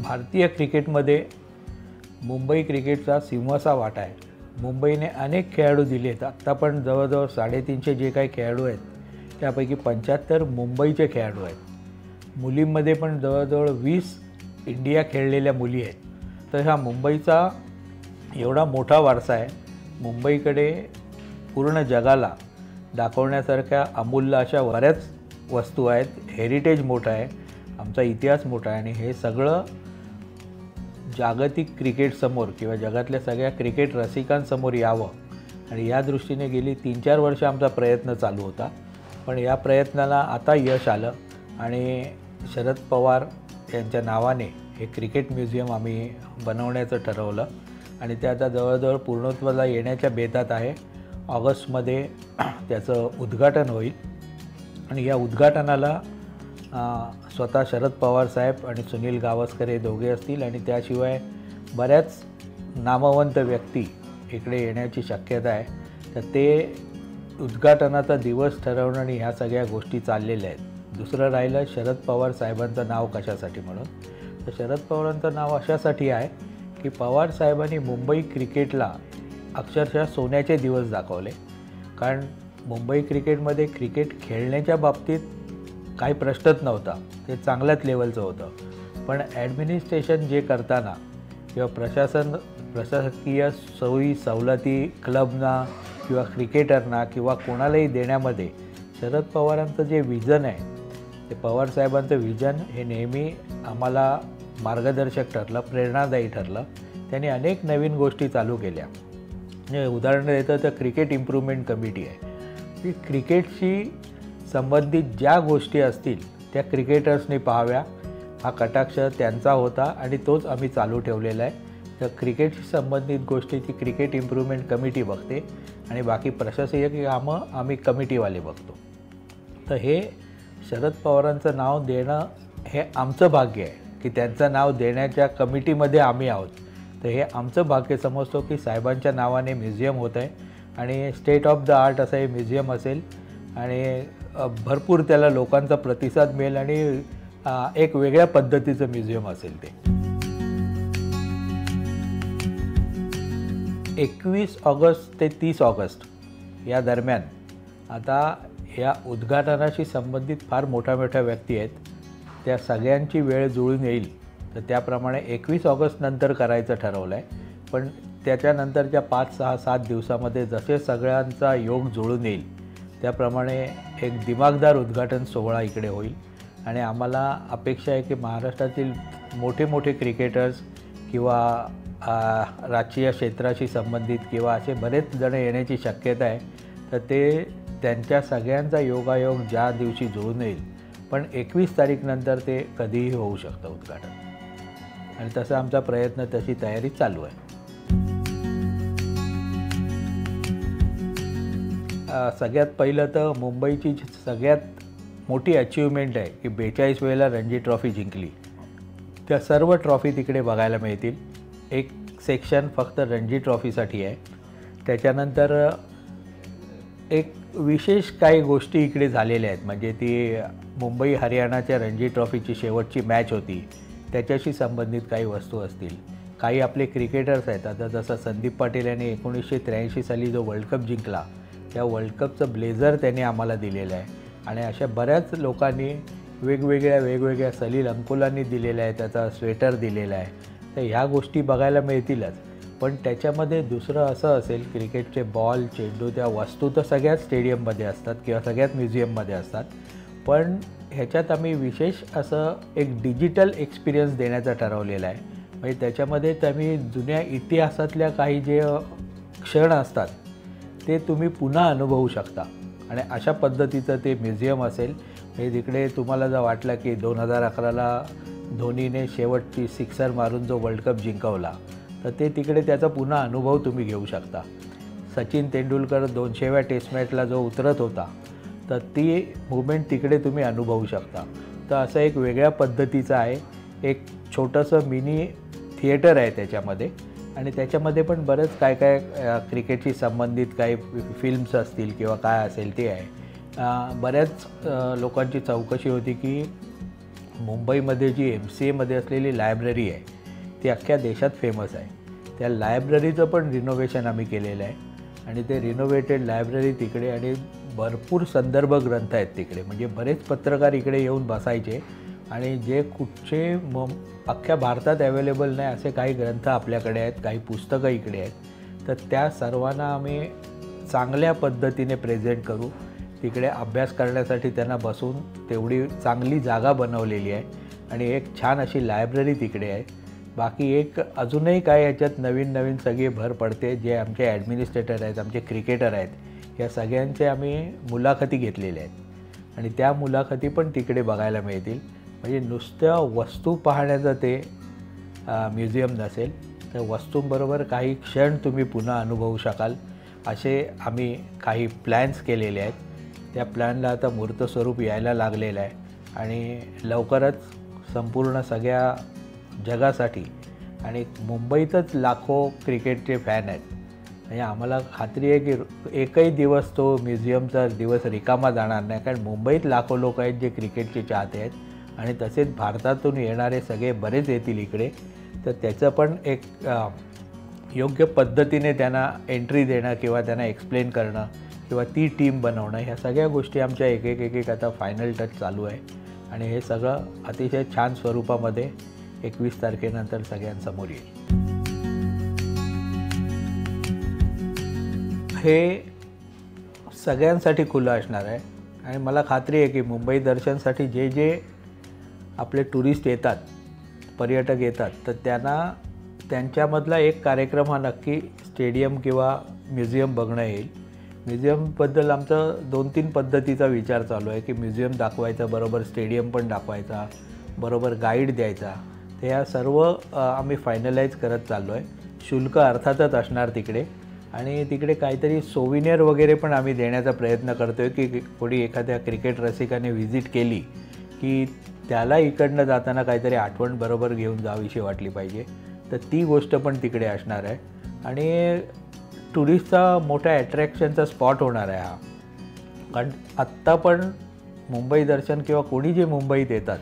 भारतीय क्रिकेटमध्ये मुंबई क्रिकेटचा सिंहाचा वाटा आहे। मुंबईने अनेक खेळाडू दिले आहेत। आत्ता पण जवळजवळ 350 जे काही खेळाडू आहेत त्यापैकी 75 मुंबईचे खेळाडू आहेत। मुलींमध्ये पण जवळजवळ 20 इंडिया खेळलेल्या मुली आहेत। तर हा मुंबईचा एवढा मोठा वारसा आहे। मुंबईकडे पूर्ण जगाला दाखवण्यासारख्या अमूल्य अशा बऱ्याच वस्तू आहेत। हेरिटेज मोठा आहे, आमचा इतिहास मोठा आहे आणि हे सगळं जागतिक क्रिकेटसमोर किंवा जगातल्या सगळ्या क्रिकेट रसिकांसमोर यावं आणि या दृष्टीने गेली 3-4 वर्ष आमचा प्रयत्न चालू होता। पण या प्रयत्नाला आता यश आलं आणि शरद पवार यांच्या नावाने हे क्रिकेट म्युझियम आम्ही बनवण्याचं ठरवलं आणि ते आता जवळजवळ पूर्णत्वाला येण्याच्या बेतात आहे। ऑगस्टमध्ये त्याचं उद्घाटन होईल आणि या उद्घाटनाला स्वतः शरद पवार साहेब आणि सुनील गावस्कर हे दोघे असतील आणि त्याशिवाय बऱ्याच नामवंत व्यक्ती इकडे येण्याची शक्यता आहे। तर ते उद्घाटनाचा दिवस ठरवणं आणि ह्या सगळ्या गोष्टी चाललेल्या आहेत। दुसरं राहिलं शरद पवार साहेबांचं नाव कशासाठी म्हणून, तर शरद पवारांचं नाव अशासाठी आहे की पवार साहेबांनी मुंबई क्रिकेटला अक्षरशः सोन्याचे दिवस दाखवले। कारण मुंबई क्रिकेटमध्ये क्रिकेट खेळण्याच्या बाबतीत काही प्रश्नच नव्हता, ते चांगल्याच लेवलचं होतं। पण ॲडमिनिस्ट्रेशन जे करताना किंवा प्रशासकीय सोयी सवलती क्लबना किंवा क्रिकेटरना किंवा कोणालाही देण्यामध्ये शरद पवारांचं जे विजन आहे ते पवारसाहेबांचं विजन हे नेहमी आम्हाला मार्गदर्शक ठरलं, प्रेरणादायी ठरलं। त्यांनी अनेक नवीन गोष्टी चालू केल्या। उदाहरण देतं तर क्रिकेट इम्प्रूव्हमेंट कमिटी आहे, की क्रिकेटशी संबंधित ज्या गोष्टी असतील त्या क्रिकेटर्सनी पाहाव्या हा कटाक्ष त्यांचा होता आणि तोच आम्ही चालू ठेवलेला आहे। तर क्रिकेटशी संबंधित गोष्टीची क्रिकेट इम्प्रूव्हमेंट कमिटी बघते आणि बाकी प्रशासकीय कामं आम्ही कमिटीवाले बघतो। तर हे शरद पवारांचं नाव देणं हे आमचं भाग्य आहे की त्यांचं नाव देण्याच्या कमिटीमध्ये आम्ही आहोत। तर हे आमचं भाग्य समजतो की साहेबांच्या नावाने म्युझियम होत आहे आणि स्टेट ऑफ द आर्ट असं हे म्युझियम असेल आणि भरपूर त्याला लोकांचा प्रतिसाद मिळेल आणि एक वेगळ्या पद्धतीचं म्युझियम असेल ते। 21 ऑगस्ट ते 30 ऑगस्ट या दरम्यान आता या उद्घाटनाशी संबंधित फार मोठ्या व्यक्ती आहेत, त्या सगळ्यांची वेळ जुळून येईल। तर त्याप्रमाणे 21 ऑगस्ट नंतर करायचं ठरवलं आहे। पण त्याच्यानंतरच्या 5, 6, 7 दिवसामध्ये जसे सगळ्यांचा योग जुळून येईल त्याप्रमाणे एक दिमागदार उद्घाटन सोहळा इकडे होईल आणि आम्हाला अपेक्षा आहे की महाराष्ट्रातील मोठे क्रिकेटर्स किंवा राजकीय क्षेत्राशी संबंधित किंवा असे बरेच जण येण्याची शक्यता आहे। तर ते त्यांच्या सगळ्यांचा योगायोग ज्या दिवशी जुळून येईल, पण 21 तारीखनंतर ते कधीही होऊ शकतं उद्घाटन आणि तसा आमचा प्रयत्न, तशी तयारी चालू आहे। सगळ्यात पहिलं तर मुंबईची सगळ्यात मोठी अचीवमेंट आहे की 42 वेळेला रणजी ट्रॉफी जिंकली। त्या सर्व ट्रॉफी तिकडे बघायला मिळतील। एक सेक्शन फक्त रणजी ट्रॉफीसाठी आहे। त्याच्यानंतर एक विशेष काही गोष्टी इकडे झालेल्या आहेत, म्हणजे ती मुंबई हरियाणाच्या रणजी ट्रॉफीची शेवटची मॅच होती, त्याच्याशी संबंधित काही वस्तू असतील। काही आपले क्रिकेटर्स आहेत, आता जसं संदीप पाटील यांनी 1983 साली जो वर्ल्ड कप जिंकला त्या वर्ल्ड कपचं ब्लेझर त्यांनी आम्हाला दिलेलं आहे आणि अशा बऱ्याच लोकांनी वेगवेगळ्या सलील अंकुलांनी दिलेलं आहे, त्याचा स्वेटर दिलेला आहे। तर ह्या गोष्टी बघायला मिळतीलच, पण त्याच्यामध्ये दुसरं असं असेल, क्रिकेटचे बॉल, चेंडू, त्या वस्तू तर सगळ्याच स्टेडियममध्ये असतात किंवा सगळ्याच म्युझियममध्ये असतात, पण ह्याच्यात आम्ही विशेष असं एक डिजिटल एक्सपिरियन्स देण्याचं ठरवलेलं आहे। म्हणजे त्याच्यामध्ये तुम्ही जुन्या इतिहासातल्या काही जे क्षण असतात ते तुम्ही पुन्हा अनुभवू शकता आणि अशा पद्धतीचं ते म्युझियम असेल। हे तिकडे तुम्हाला जर वाटलं की 2011ला धोनीने शेवटची सिक्सर मारून जो वर्ल्ड कप जिंकवला, तर ते तिकडे त्याचा पुन्हा अनुभव तुम्ही घेऊ शकता। सचिन तेंडुलकर 200व्या टेस्ट मॅचला जो उतरत होता, तर ती मुवमेंट तिकडे तुम्ही अनुभवू शकता। तर असं एक वेगळ्या पद्धतीचं आहे, एक छोटंसं मिनी थिएटर आहे त्याच्यामध्ये आणि त्याच्यामध्ये पण बरंच काय क्रिकेटशी संबंधित काही फिल्म्स असतील किंवा काय असेल ते आहे। बऱ्याच लोकांची चौकशी होती की मुंबईमध्ये जी MCAमध्ये असलेली लायब्ररी आहे ती अख्ख्या देशात फेमस आहे. त्या लायब्ररीचं पण रिनोव्हेशन आम्ही केलेलं आहे आणि ते रिनोव्हेटेड लायब्ररी तिकडे आणि भरपूर संदर्भ ग्रंथ आहेत तिकडे. म्हणजे बरेच पत्रकार इकडे येऊन बसायचे आणि जे कुठचे अख्ख्या भारतात अवेलेबल नाही असे काही ग्रंथ आपल्याकडे आहेत, काही पुस्तकं इकडे आहेत. तर त्या सर्वांना आम्ही चांगल्या पद्धतीने प्रेझेंट करू. तिकडे अभ्यास करण्यासाठी त्यांना बसून तेवढी चांगली जागा बनवलेली आहे आणि एक छान अशी लायब्ररी तिकडे आहे. बाकी एक अजूनही काय याच्यात नवीन नवीन सगळी भर पडते. जे आमचे ॲडमिनिस्ट्रेटर आहेत, आमचे क्रिकेटर आहेत, या सगळ्यांचे आम्ही मुलाखती घेतलेल्या आहेत आणि त्या मुलाखती पण तिकडे बघायला मिळतील. म्हणजे नुसत्या वस्तू पाहण्याचं ते म्युझियम नसेल, तर वस्तूंबरोबर काही क्षण तुम्ही पुन्हा अनुभवू शकाल असे आम्ही काही प्लॅन्स केलेले आहेत. त्या प्लॅनला आता मूर्तस्वरूप यायला लागलेलं आहे आणि लवकरच संपूर्ण सगळ्या जगासाठी आणि मुंबईतच लाखो क्रिकेटचे फॅन आहेत. म्हणजे आम्हाला खात्री आहे की एकही दिवस तो म्युझियमचा दिवस रिकामा जाणार नाही, कारण मुंबईत लाखो लोक आहेत जे क्रिकेटचे चाहते आहेत आणि तसेच भारतातून येणारे सगळे बरेच येतील इकडे. तर त्याचं पण एक योग्य पद्धतीने त्यांना एंट्री देणं किंवा त्यांना एक्सप्लेन करणं किंवा ती टीम बनवणं, ह्या सगळ्या गोष्टी आमच्या एक एक आता फायनल टच चालू आहे आणि हे सगळं अतिशय छान स्वरूपामध्ये 21 तारखेनंतर सगळ्यांसमोर येईल. हे सगळ्यांसाठी खुलं असणार आहे आणि मला खात्री आहे की मुंबई दर्शनसाठी जे जे आपले टुरिस्ट येतात, पर्यटक येतात, तर त्यांना त्यांच्यामधला एक कार्यक्रम हा नक्की स्टेडियम किंवा म्युझियम बघणं येईल. म्युझियमबद्दल आमचा 2-3 पद्धतीचा विचार चालू आहे की म्युझियम दाखवायचा बरोबर स्टेडियम पण दाखवायचा, बरोबर गाईड द्यायचा. तर ह्या सर्व आम्ही फायनलाईज करत चाललो आहे. शुल्क अर्थातच असणार तिकडे आणि तिकडे काहीतरी सोविनियर वगैरे पण आम्ही देण्याचा प्रयत्न करतो आहे की कोणी एखाद्या क्रिकेट रसिकाने व्हिजिट केली की त्याला इकडनं जाताना काहीतरी आठवण बरोबर घेऊन जावीशी वाटली पाहिजे. तर ती गोष्ट पण तिकडे असणार आहे आणि टुरिस्टचा मोठ्या अट्रॅक्शनचा स्पॉट होणार आहे हा. कारण आत्ता पण मुंबई दर्शन किंवा कोणी जे मुंबईत येतात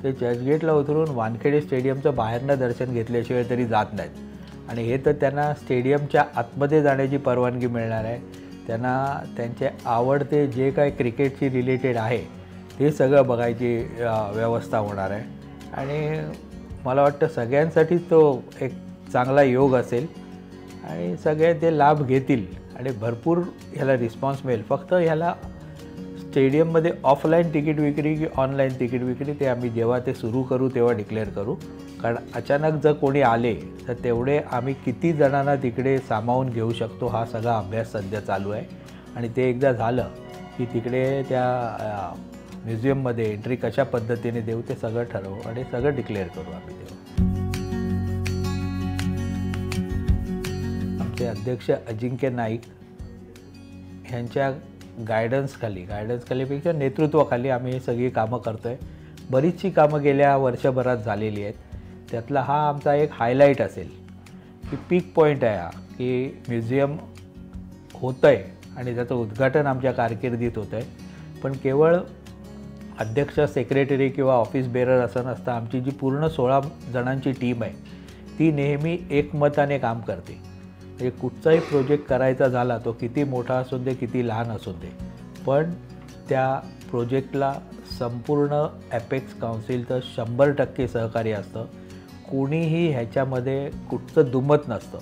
ते चर्चगेटला उतरून वानखेडे स्टेडियमचं बाहेरनं दर्शन घेतल्याशिवाय तरी जात नाहीत आणि हे तर त्यांना स्टेडियमच्या आतमध्ये जाण्याची परवानगी मिळणार आहे. त्यांना त्यांचे आवडते जे काय क्रिकेटशी रिलेटेड आहे ते सगळं बघायची व्यवस्था होणार आहे आणि मला वाटतं सगळ्यांसाठी तो एक चांगला योग असेल आणि सगळे ते लाभ घेतील आणि भरपूर ह्याला रिस्पॉन्स मिळेल. फक्त ह्याला स्टेडियममध्ये ऑफलाईन तिकीट विक्री की ऑनलाईन तिकीट विक्री ते आम्ही जेव्हा ते सुरू करू तेव्हा डिक्लेअर करू. कारण अचानक जर कोणी आले तर तेवढे आम्ही किती जणांना तिकडे सामावून घेऊ शकतो हा सगळा अभ्यास सध्या चालू आहे आणि ते एकदा झालं की तिकडे त्या म्युझियममध्ये एंट्री कशा पद्धतीने देऊ ते सगळं ठरवू आणि सगळं डिक्लेअर करू आम्ही तेव्हा. आमचे अध्यक्ष अजिंक्य नाईक ह्यांच्या गायडन्सखालीपेक्षा नेतृत्वाखाली आम्ही ही सगळी कामं करतो आहे. बरीचशी कामं गेल्या वर्षभरात झालेली आहेत. त्यातला हा आमचा एक हायलाईट असेल की पीक पॉईंट आहे हा की म्युझियम होतं आहे आणि त्याचं उद्घाटन आमच्या कारकिर्दीत होतं आहे. पण केवळ अध्यक्ष, सेक्रेटरी किंवा ऑफिस बेरर असं नसतं. आमची जी पूर्ण 16 जणांची टीम आहे ती नेहमी एकमताने काम करते. म्हणजे कुठचाही प्रोजेक्ट करायचा झाला तो किती मोठा असू दे किती लहान असू दे, पण त्या प्रोजेक्टला संपूर्ण ॲपेक्स काउन्सिलचं 100% सहकार्य असतं. कोणीही ह्याच्यामध्ये कुठचं दुमत नसतं.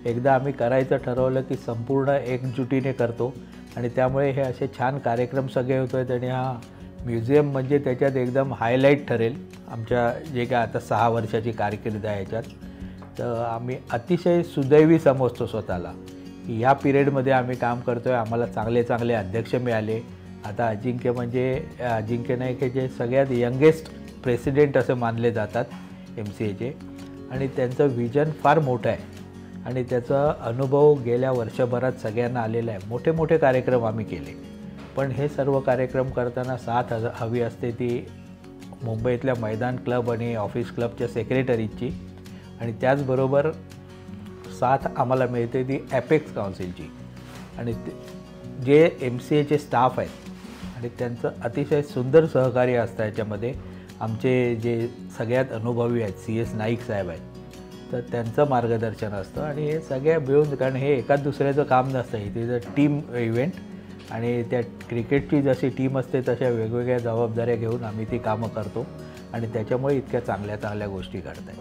एकदा आम्ही करायचं ठरवलं की संपूर्ण एकजुटीने करतो आणि त्यामुळे हे असे छान कार्यक्रम सगळे होत आहेत आणि हा म्युझियम म्हणजे त्याच्यात एकदम हायलाईट ठरेल आमच्या जे काय आता 6 वर्षाची कारकीर्द आहे याच्यात. तर आम्ही अतिशय सुदैवी समजतो स्वतःला की ह्या पिरियडमध्ये आम्ही काम करतो आहे. आम्हाला चांगले चांगले अध्यक्ष मिळाले. आता अजिंक्य नाईक हे जे सगळ्यात यंगेस्ट प्रेसिडेंट असे मानले जातात MCAचे आणि त्यांचं विजन फार मोठं आहे आणि त्याचा अनुभव गेल्या वर्षभरात सगळ्यांना आलेला आहे. मोठे मोठे कार्यक्रम आम्ही केले, पण हे सर्व कार्यक्रम करताना साथ हवी असते ती मुंबईतल्या मैदान क्लब आणि ऑफिस क्लबच्या सेक्रेटरीची आणि त्याचबरोबर साथ आम्हाला मिळते ती ॲपेक्स काउन्सिलची आणि जे MCAचे स्टाफ आहेत आणि त्यांचं अतिशय सुंदर सहकार्य असतं याच्यामध्ये. आमचे जे सगळ्यात अनुभवी आहेत CS नाईक साहेब आहेत, तर त्यांचं मार्गदर्शन असतं आणि हे सगळ्या मिळून, कारण हे एकाच दुसऱ्याचं काम नसतं, it is a team event आणि त्या क्रिकेटची जशी टीम असते तशा वेगवेगळ्या जबाबदाऱ्या घेऊन आम्ही ती कामं करतो आणि त्याच्यामुळे इतक्या चांगल्या चांगल्या गोष्टी घडत आहेत.